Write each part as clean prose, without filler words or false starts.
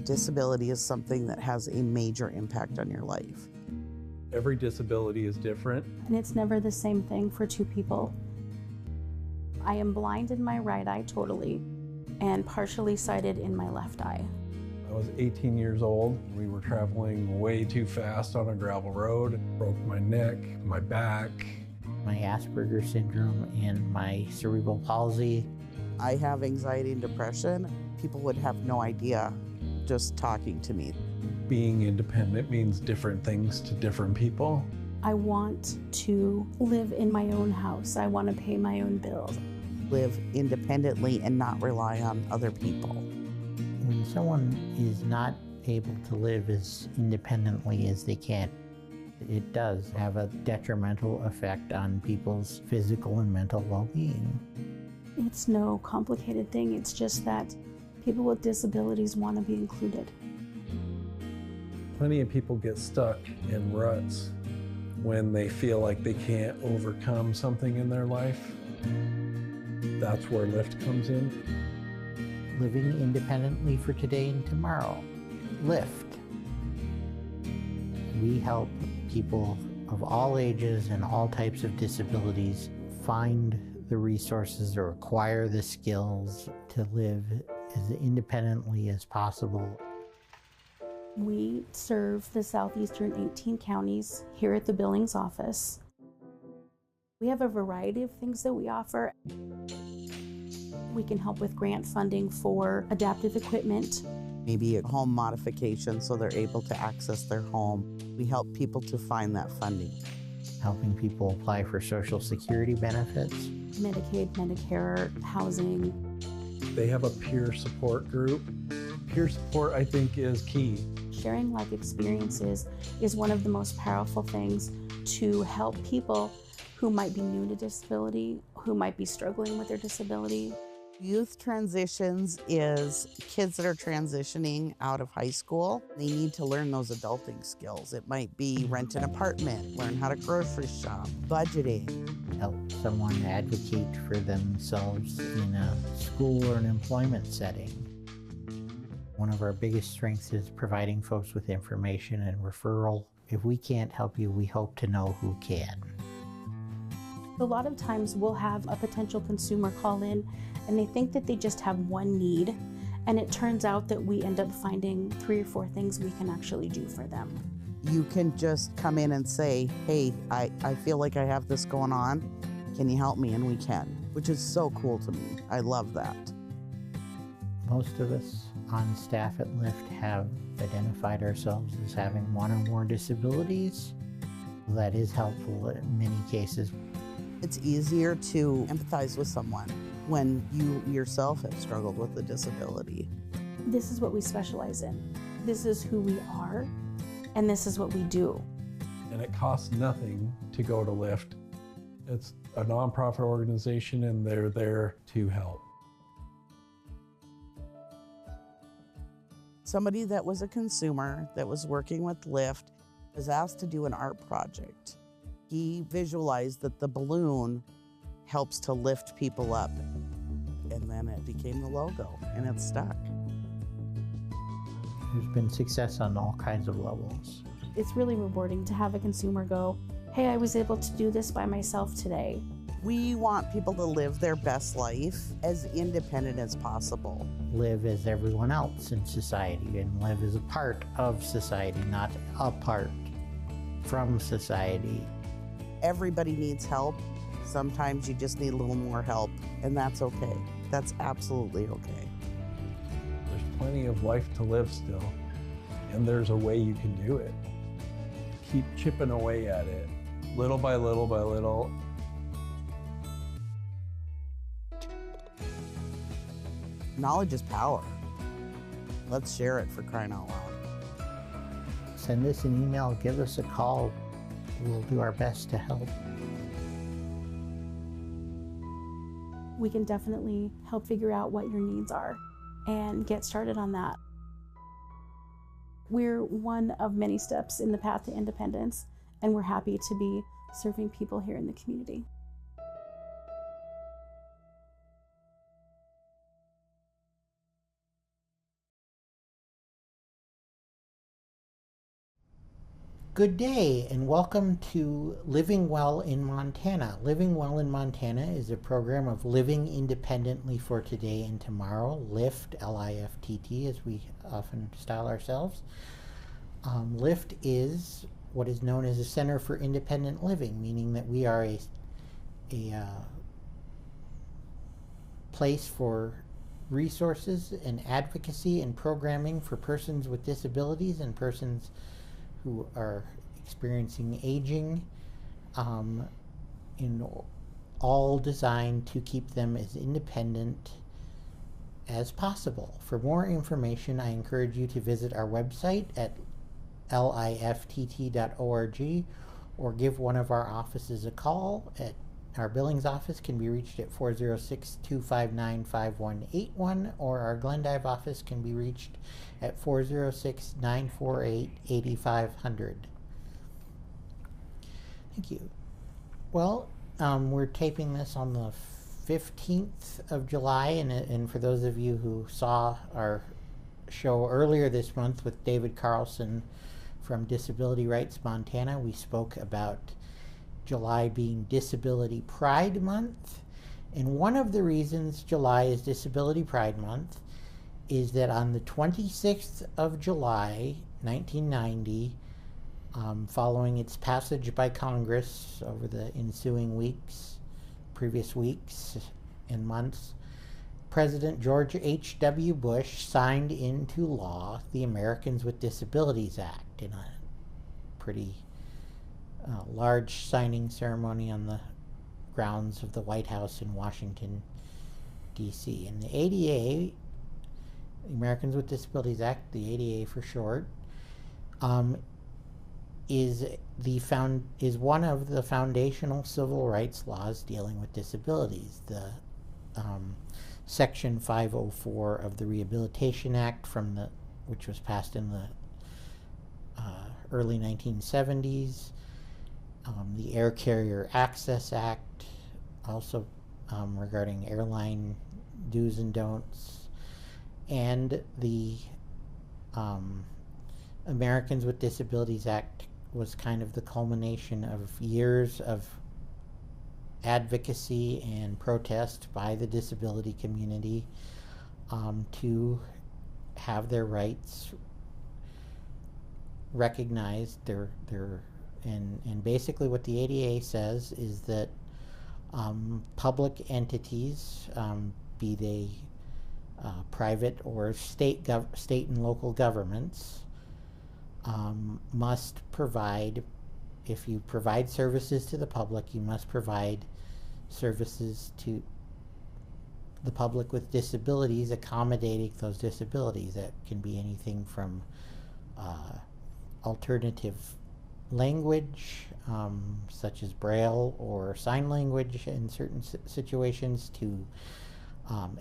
Disability is something that has a major impact on your life. Every disability is different. And it's never the same thing for two people. I am blind in my right eye totally and partially sighted in my left eye. I was 18 years old. We were traveling way too fast on a gravel road. Broke my neck, my back. My Asperger's syndrome and my cerebral palsy. I have anxiety and depression. People would have no idea just talking to me. Being independent means different things to different people. I want to live in my own house. I want to pay my own bills. Live independently and not rely on other people. When someone is not able to live as independently as they can, it does have a detrimental effect on people's physical and mental well-being. It's no complicated thing. It's just that people with disabilities want to be included. Plenty of people get stuck in ruts when they feel like they can't overcome something in their life. That's where LIFTT comes in. Living independently for today and tomorrow. LIFTT. We help people of all ages and all types of disabilities find the resources or acquire the skills to live as independently as possible. We serve the southeastern 18 counties here at the Billings office. We have a variety of things that we offer. We can help with grant funding for adaptive equipment. Maybe a home modification so they're able to access their home. We help people to find that funding. Helping people apply for Social Security benefits. Medicaid, Medicare, housing. They have a peer support group. Peer support, I think, is key. Sharing life experiences is one of the most powerful things to help people who might be new to disability, who might be struggling with their disability. Youth transitions is kids that are transitioning out of high school. They need to learn those adulting skills. It might be rent an apartment, learn how to grocery shop, budgeting. Help someone advocate for themselves in a school or an employment setting. One of our biggest strengths is providing folks with information and referral. If we can't help you, we hope to know who can. A lot of times we'll have a potential consumer call in and they think that they just have one need, and it turns out that we end up finding 3 or 4 things we can actually do for them. You can just come in and say, hey, I feel like I have this going on. Can you help me? And we can, which is so cool to me. I love that. Most of us on staff at LIFTT have identified ourselves as having one or more disabilities. That is helpful in many cases. It's easier to empathize with someone when you yourself have struggled with a disability. This is what we specialize in. This is who we are, and this is what we do. And it costs nothing to go to LIFTT. It's a nonprofit organization and they're there to help. Somebody that was a consumer that was working with LIFTT was asked to do an art project. He visualized that the balloon helps to lift people up, and then it became the logo, and it's stuck. There's been success on all kinds of levels. It's really rewarding to have a consumer go, hey, I was able to do this by myself today. We want people to live their best life as independent as possible. Live as everyone else in society and live as a part of society, not apart from society. Everybody needs help. Sometimes you just need a little more help, and that's okay. That's absolutely okay. There's plenty of life to live still, and there's a way you can do it. Keep chipping away at it, little by little by little. Knowledge is power. Let's share it, for crying out loud. Send us an email, give us a call. We'll do our best to help. We can definitely help figure out what your needs are and get started on that. We're one of many steps in the path to independence, and we're happy to be serving people here in the community. Good day and welcome to Living Well in Montana. Living Well in Montana is a program of living independently for today and tomorrow. LIFT, L-I-F-T-T, as we often style ourselves. LIFT is what is known as a Center for Independent Living, meaning that we are a place for resources and advocacy and programming for persons with disabilities and persons who are experiencing aging, all designed to keep them as independent as possible. For more information, I encourage you to visit our website at liftt.org or give one of our offices a call. Our Billings office can be reached at 406-259-5181, or our Glendive office can be reached at 406-948-8500. Thank you. Well, we're taping this on the 15th of July, and for those of you who saw our show earlier this month with David Carlson from Disability Rights Montana, we spoke about July being Disability Pride Month. And one of the reasons July is Disability Pride Month is that on the 26th of July, 1990, following its passage by Congress over the ensuing previous weeks and months, President George H.W. Bush signed into law the Americans with Disabilities Act in a pretty large signing ceremony on the grounds of the White House in Washington, D.C. And the ADA, the Americans with Disabilities Act, the ADA for short, is one of the foundational civil rights laws dealing with disabilities. The Section 504 of the Rehabilitation Act, which was passed in the early 1970s. The Air Carrier Access Act, also regarding airline do's and don'ts, and the Americans with Disabilities Act was kind of the culmination of years of advocacy and protest by the disability community to have their rights recognized. And basically what the ADA says is that public entities, be they private or state and local governments, must provide, if you provide services to the public, you must provide services to the public with disabilities, accommodating those disabilities. That can be anything from alternative language, such as Braille or sign language in certain situations, to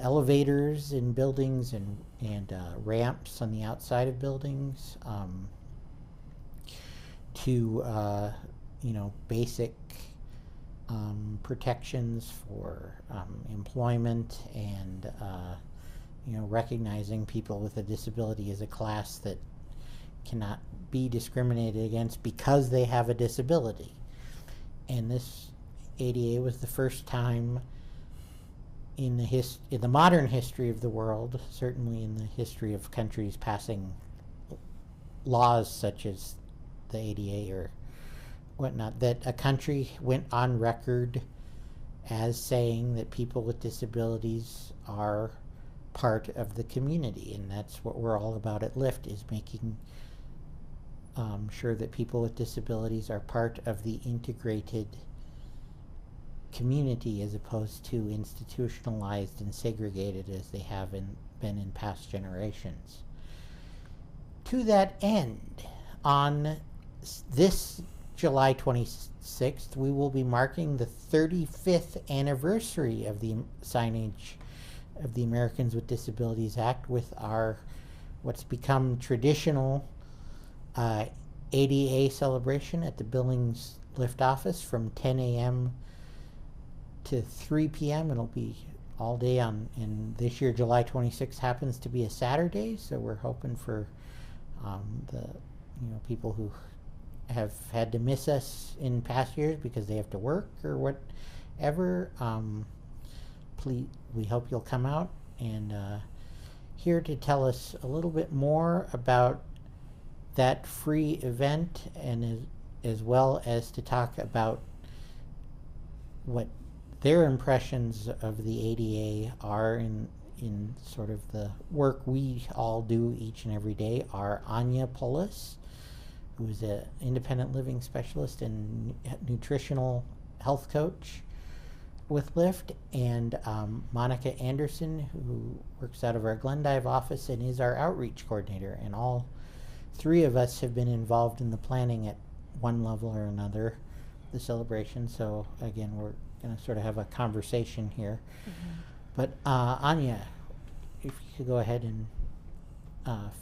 elevators in buildings and ramps on the outside of buildings, to basic protections for employment and recognizing people with a disability as a class that cannot be discriminated against because they have a disability. And this ADA was the first time in the modern history of the world, certainly in the history of countries passing laws such as the ADA or whatnot, that a country went on record as saying that people with disabilities are part of the community. And that's what we're all about at LIFT, is making sure that people with disabilities are part of the integrated community as opposed to institutionalized and segregated as they have been in past generations. To that end, on this July 26th, we will be marking the 35th anniversary of the signage of the Americans with Disabilities Act with our what's become traditional ADA celebration at the Billings LIFTT Office from 10 a.m. to 3 p.m. It'll be all day and this year July 26th happens to be a Saturday, so we're hoping for the people who have had to miss us in past years because they have to work or whatever, please, we hope you'll come out. And here to tell us a little bit more about that free event, and as well as to talk about what their impressions of the ADA are in sort of the work we all do each and every day, are Anya Pulis, who's an independent living specialist and nutritional health coach with LIFTT, and Monica Anderson, who works out of our Glendive office and is our outreach coordinator. And all three of us have been involved in the planning at one level or another, the celebration. So again, we're going to sort of have a conversation here. Mm-hmm. But Anya, if you could go ahead and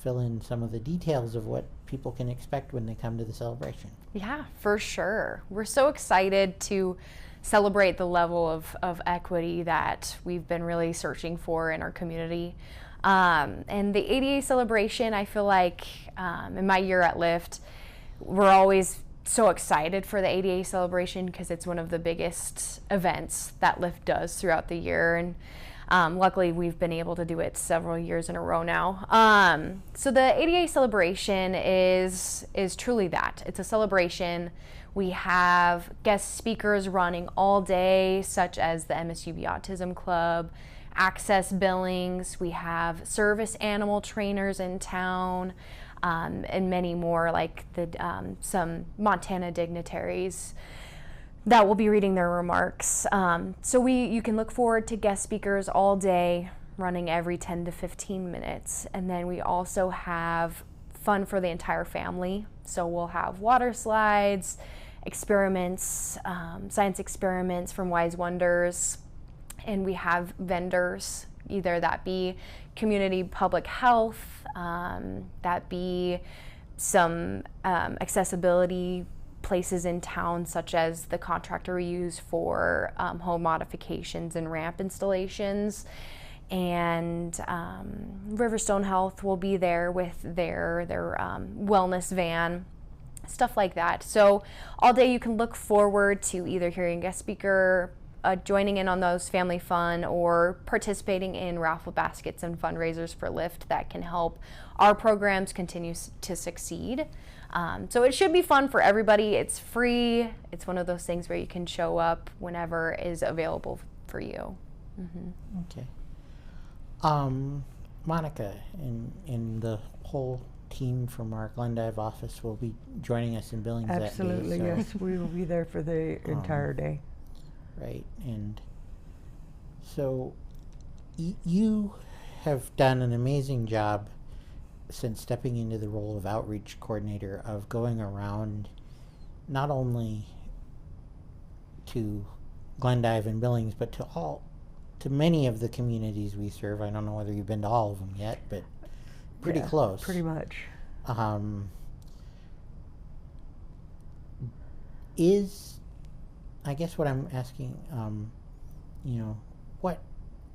fill in some of the details of what people can expect when they come to the celebration. Yeah, for sure. We're so excited to celebrate the level of equity that we've been really searching for in our community. And the ADA celebration, I feel like in my year at LIFTT, we're always so excited for the ADA celebration because it's one of the biggest events that LIFTT does throughout the year. And luckily, we've been able to do it several years in a row now. So the ADA celebration is truly that. It's a celebration. We have guest speakers running all day, such as the MSUB Autism Club, Access Billings. We have service animal trainers in town, and many more, like some Montana dignitaries that will be reading their remarks. So you can look forward to guest speakers all day, running every 10 to 15 minutes. And then we also have fun for the entire family. So we'll have water slides, experiments, science experiments from Wise Wonders, and we have vendors, either that be community public health, that be some accessibility places in town, such as the contractor we use for home modifications and ramp installations. And Riverstone Health will be there with their wellness van, stuff like that. So all day you can look forward to either hearing a guest speaker, joining in on those family fun, or participating in raffle baskets and fundraisers for LIFTT that can help our programs continue to succeed. So it should be fun for everybody. It's free. It's one of those things where you can show up whenever is available for you. Mm-hmm. Okay. Monica and the whole team from our Glendive office will be joining us in Billings Absolutely, that day. yes. We will be there for the entire day. Right. And so you have done an amazing job since stepping into the role of outreach coordinator of going around not only to Glendive and Billings, but to many of the communities we serve. I don't know whether you've been to all of them yet, but pretty close. Pretty much. I guess what I'm asking,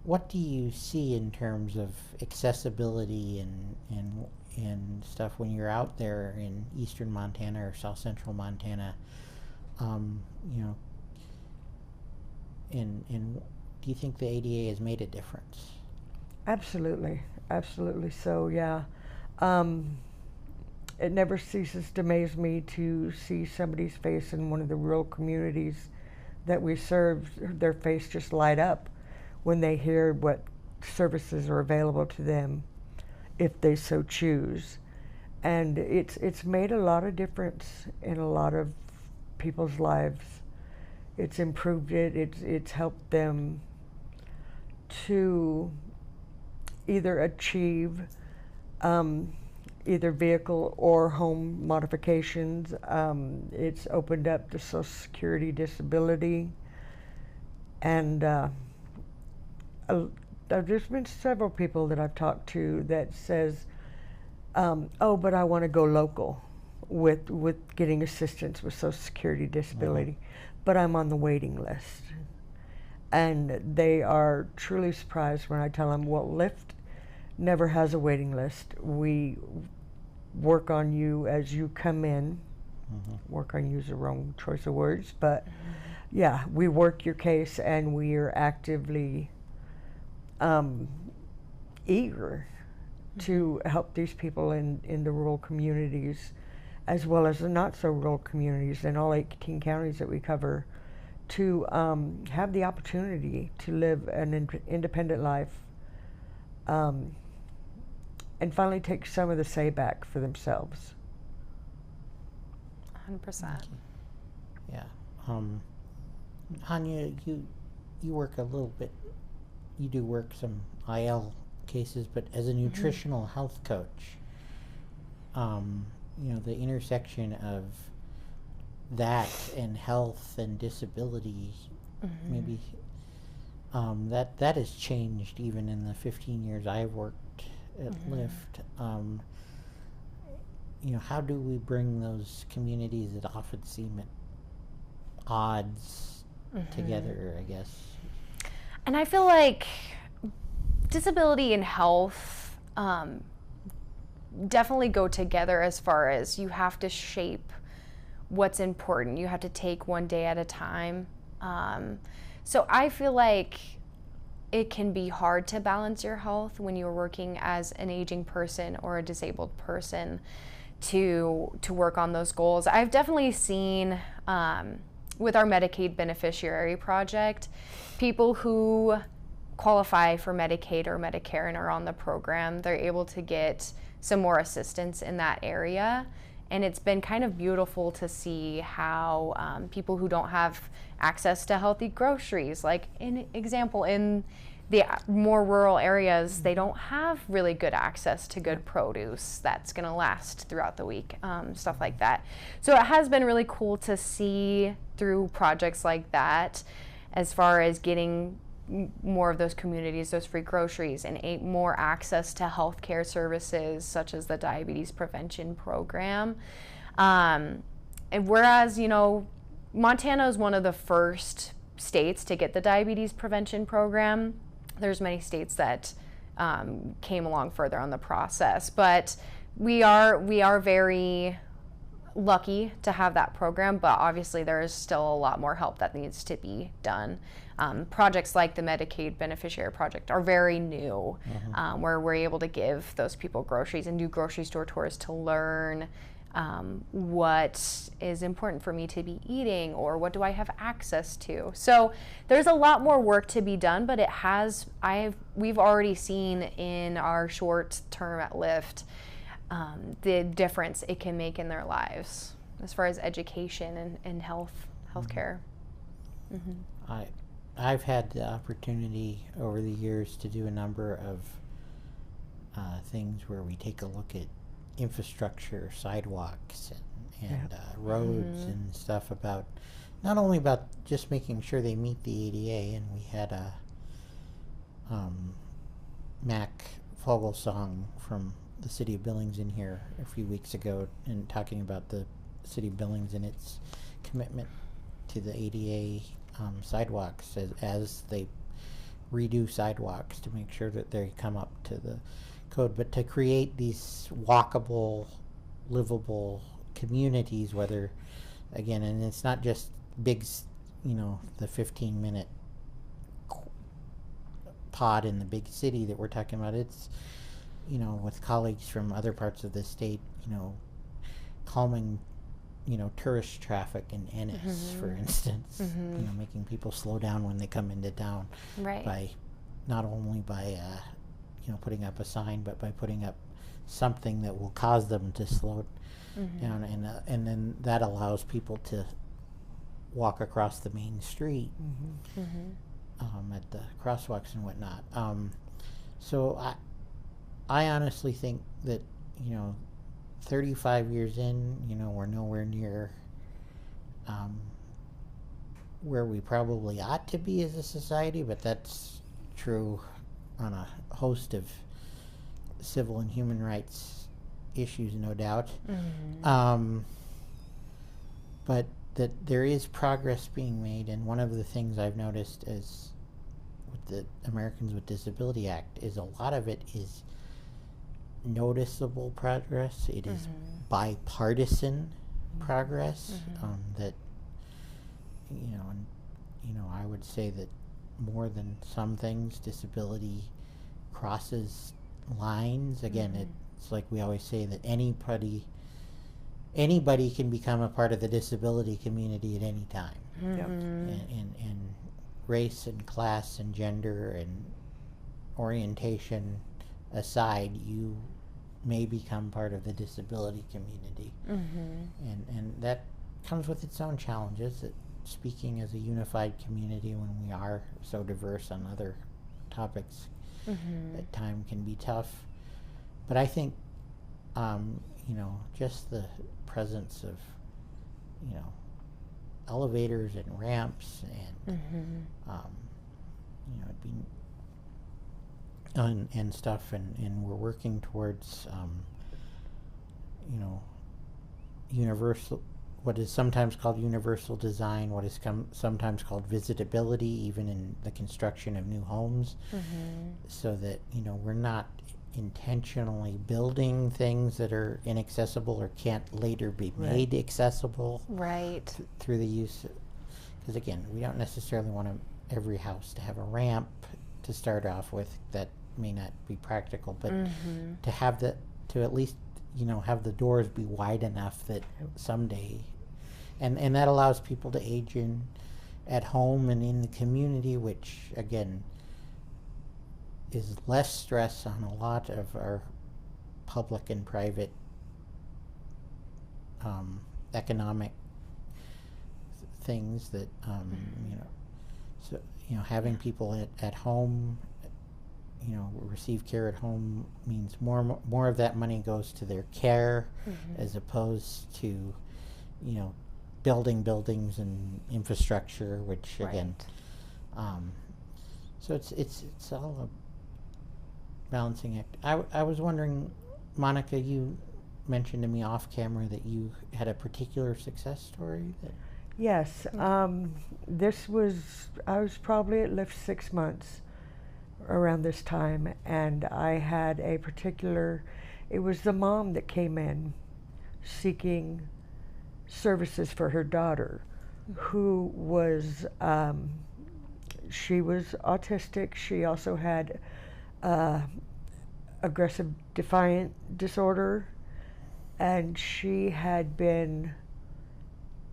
what do you see in terms of accessibility and stuff when you're out there in eastern Montana or south central Montana? And do you think the ADA has made a difference? Absolutely, absolutely. So yeah, it never ceases to amaze me to see somebody's face in one of the rural communities that we serve, their face just light up when they hear what services are available to them if they so choose. And it's made a lot of difference in a lot of people's lives. It's improved it, it's helped them to either achieve either vehicle or home modifications. It's opened up to Social Security disability, and there's been several people that I've talked to that says, oh, but I want to go local with getting assistance with Social Security disability, but I'm on the waiting list. And they are truly surprised when I tell them, well, LIFTT never has a waiting list. We work on you as you come in, work on use the wrong choice of words, but yeah, we work your case, and we are actively eager to help these people in the rural communities, as well as the not so rural communities in all 18 counties that we cover, to have the opportunity to live an independent life, and finally take some of the say back for themselves. 100%. Yeah. Anya, you work a little bit, you do work some IL cases, but as a nutritional health coach, you know, the intersection of that and health and disability, maybe that has changed even in the 15 years I've worked at LIFTT. You know, how do we bring those communities that often seem at odds together, I guess? And I feel like disability and health definitely go together, as far as you have to shape what's important. You have to take one day at a time. So I feel like it can be hard to balance your health when you're working as an aging person or a disabled person to work on those goals. I've definitely seen with our Medicaid beneficiary project, people who qualify for Medicaid or Medicare and are on the program, they're able to get some more assistance in that area. And it's been kind of beautiful to see how people who don't have access to healthy groceries, like in example, in the more rural areas, they don't have really good access to good produce that's going to last throughout the week, stuff like that. So it has been really cool to see through projects like that, as far as getting more of those communities, those free groceries, and more access to healthcare services such as the diabetes prevention program. And whereas, you know, Montana is one of the first states to get the diabetes prevention program, there's many states that came along further on the process, but we are very lucky to have that program, but obviously there is still a lot more help that needs to be done. Projects like the Medicaid beneficiary project are very new, where we're able to give those people groceries and do grocery store tours to learn what is important for me to be eating, or what do I have access to. So there's a lot more work to be done, but we've already seen in our short term at LIFTT the difference it can make in their lives as far as education and healthcare. I've had the opportunity over the years to do a number of things where we take a look at infrastructure, sidewalks, and roads and stuff, about not only about just making sure they meet the ADA, and we had a Mac Fogelsong from the city of Billings in here a few weeks ago, and talking about the city of Billings and its commitment to the ADA sidewalks as they redo sidewalks to make sure that they come up to the code, but to create these walkable, livable communities, whether, again, and it's not just big, you know, the 15-minute pod in the big city that we're talking about. It's, you know, with colleagues from other parts of the state, you know, calming, you know, tourist traffic in Ennis, for instance, you know, making people slow down when they come into town, by not only by you know, putting up a sign, but by putting up something that will cause them to slow down, and then that allows people to walk across the main street at the crosswalks and whatnot. So I honestly think that, you know, 35 years in, you know, we're nowhere near where we probably ought to be as a society, but that's true on a host of civil and human rights issues, no doubt. But that there is progress being made, and one of the things I've noticed is with the Americans with Disabilities Act is a lot of it is noticeable progress. It is bipartisan progress. That I would say that more than some things, disability crosses lines. Again, it's like we always say that anybody can become a part of the disability community at any time. And race and class and gender and orientation aside, you may become part of the disability community. And that comes with its own challenges. That speaking as a unified community when we are so diverse on other topics at times can be tough. But I think just the presence of elevators and ramps and it'd be and stuff, and we're working towards universal, what is sometimes called universal design, what is sometimes called visitability, even in the construction of new homes, so that we're not intentionally building things that are inaccessible or can't later be made accessible through the use, because again, we don't necessarily want every house to have a ramp to start off with. That may not be practical, but to have to at least have the doors be wide enough that someday, and that allows people to age in at home and in the community, which again is less stress on a lot of our public and private economic things that so having people at home receive care at home means more of that money goes to their care as opposed to building buildings and infrastructure, which again so it's all a balancing act. I was wondering, Monica, you mentioned to me off camera that you had a particular success story that Yes, I was probably at LIFTT 6 months around this time, and I had a particular, it was the mom that came in seeking services for her daughter, who was, she was autistic. She also had aggressive defiant disorder, and she had been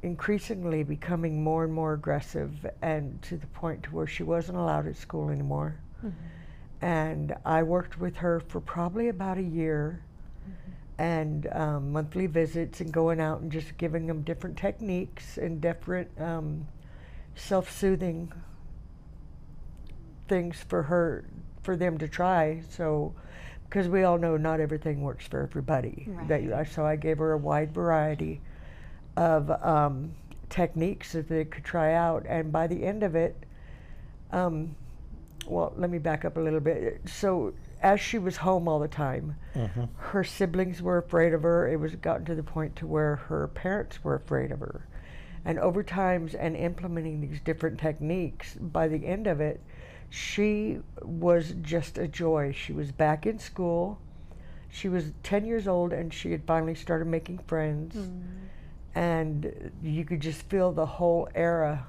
increasingly becoming more and more aggressive, and to the point to where she wasn't allowed at school anymore. And I worked with her for probably about a year, and monthly visits and going out and just giving them different techniques and different self-soothing things for them to try. So, because we all know not everything works for everybody. So I gave her a wide variety of techniques that they could try out, and by the end of it, well, let me back up a little bit. So as she was home all the time, her siblings were afraid of her. It was gotten to the point to where her parents were afraid of her. And over time and implementing these different techniques, by the end of it, she was just a joy. She was back in school. She was 10 years old, and she had finally started making friends. And you could just feel the whole era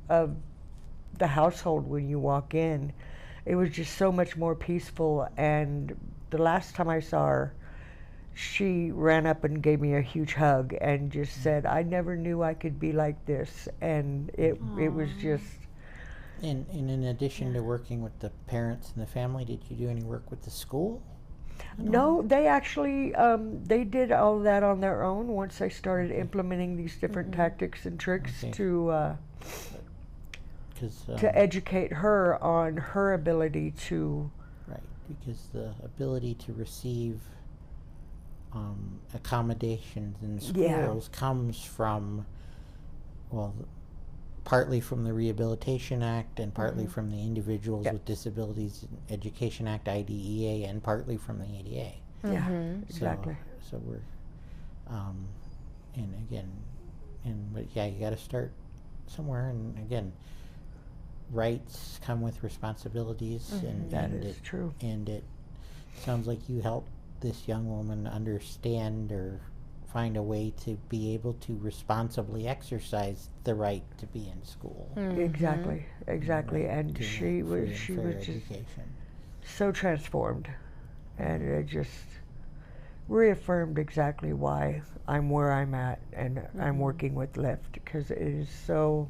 of the household when you walk in. It was just so much more peaceful. And the last time I saw her, she ran up and gave me a huge hug and just said, "I never knew I could be like this." And it was just. And in addition to working with the parents and the family, did you do any work with the school? No, they actually, they did all that on their own once they started implementing these different tactics and tricks to educate her on her ability to... Right, because the ability to receive accommodations in schools comes from, well, partly from the Rehabilitation Act and partly from the Individuals with Disabilities Education Act, IDEA, and partly from the ADA. Exactly. So we're, and again, but yeah, you got to start somewhere, and again, rights come with responsibilities, and that is true. And it sounds like you helped this young woman understand or find a way to be able to responsibly exercise the right to be in school. Exactly, exactly. And she was just so transformed, and it just reaffirmed exactly why I'm where I'm at, and I'm working with LIFTT, because it is so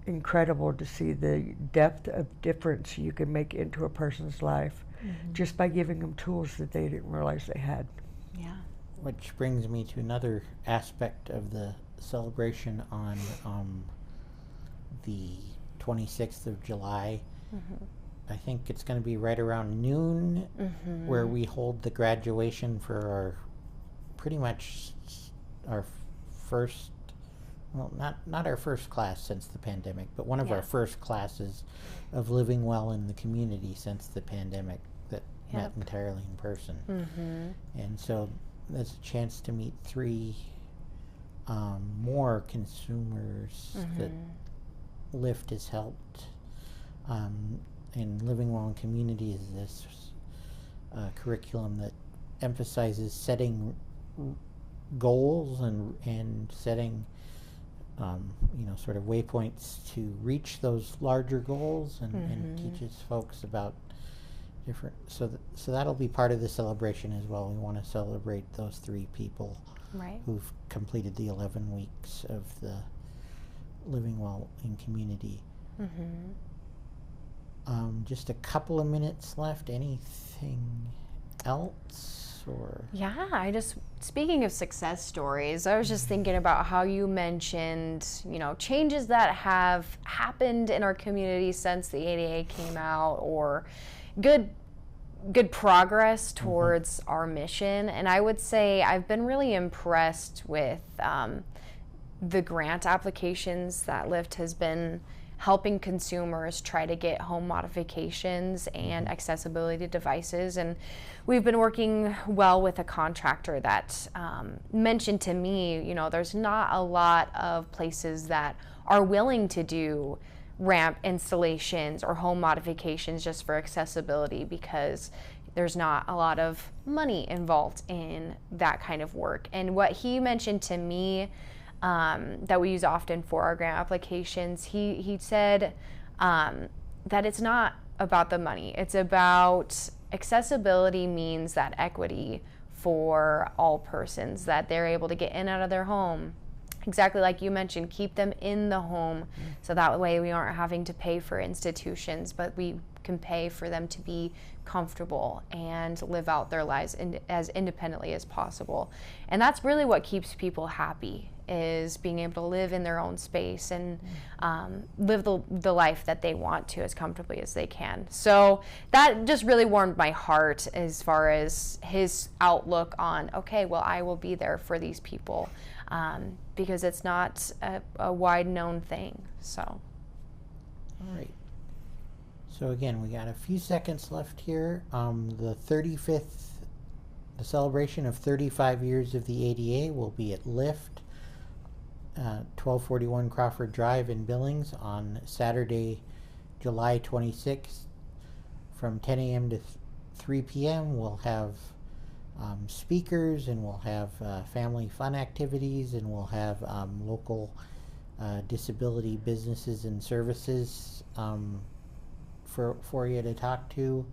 incredible to see the depth of difference you can make into a person's life just by giving them tools that they didn't realize they had. Yeah. Which brings me to another aspect of the celebration on the 26th of July. I think it's going to be right around noon, where we hold the graduation for our, pretty much our first, well, not our first class since the pandemic, but one of our first classes of living well in the community since the pandemic that met entirely in person. And so there's a chance to meet 3 more consumers that LIFTT has helped. And Living Well in Community is this curriculum that emphasizes setting goals and setting sort of waypoints to reach those larger goals, and teaches folks about different, so that'll be part of the celebration as well. We want to celebrate those 3 people who've completed the 11 weeks of the Living Well in Community. Just a couple of minutes left. Anything else? Or speaking of success stories, I was just thinking about how you mentioned, changes that have happened in our community since the ADA came out, or good progress towards our mission. And I would say I've been really impressed with the grant applications that LIFTT has been helping consumers try to get home modifications and accessibility devices. And we've been working well with a contractor that mentioned to me, there's not a lot of places that are willing to do ramp installations or home modifications just for accessibility, because there's not a lot of money involved in that kind of work. And what he mentioned to me that we use often for our grant applications, he said that it's not about the money. It's about accessibility means that equity for all persons, that they're able to get in and out of their home. Exactly like you mentioned, keep them in the home, so that way we aren't having to pay for institutions, but we can pay for them to be comfortable and live out their lives as independently as possible. And that's really what keeps people happy, is being able to live in their own space and live the life that they want to as comfortably as they can. So that just really warmed my heart as far as his outlook on, okay, well, I will be there for these people, because it's not a wide known thing. So. All right. So again, we got a few seconds left here. The celebration of 35 years of the ADA will be at LIFTT, 1241 Crawford Drive in Billings on Saturday, July 26th from 10 a.m. to 3 p.m. We'll have speakers, and we'll have family fun activities, and we'll have local disability businesses and services for you to talk to.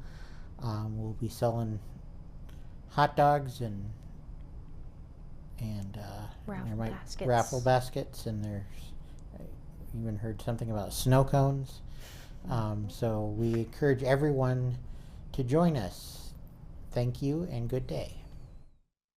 We'll be selling hot dogs and raffle baskets, and there's, I even heard something about snow cones. So we encourage everyone to join us. Thank you and good day.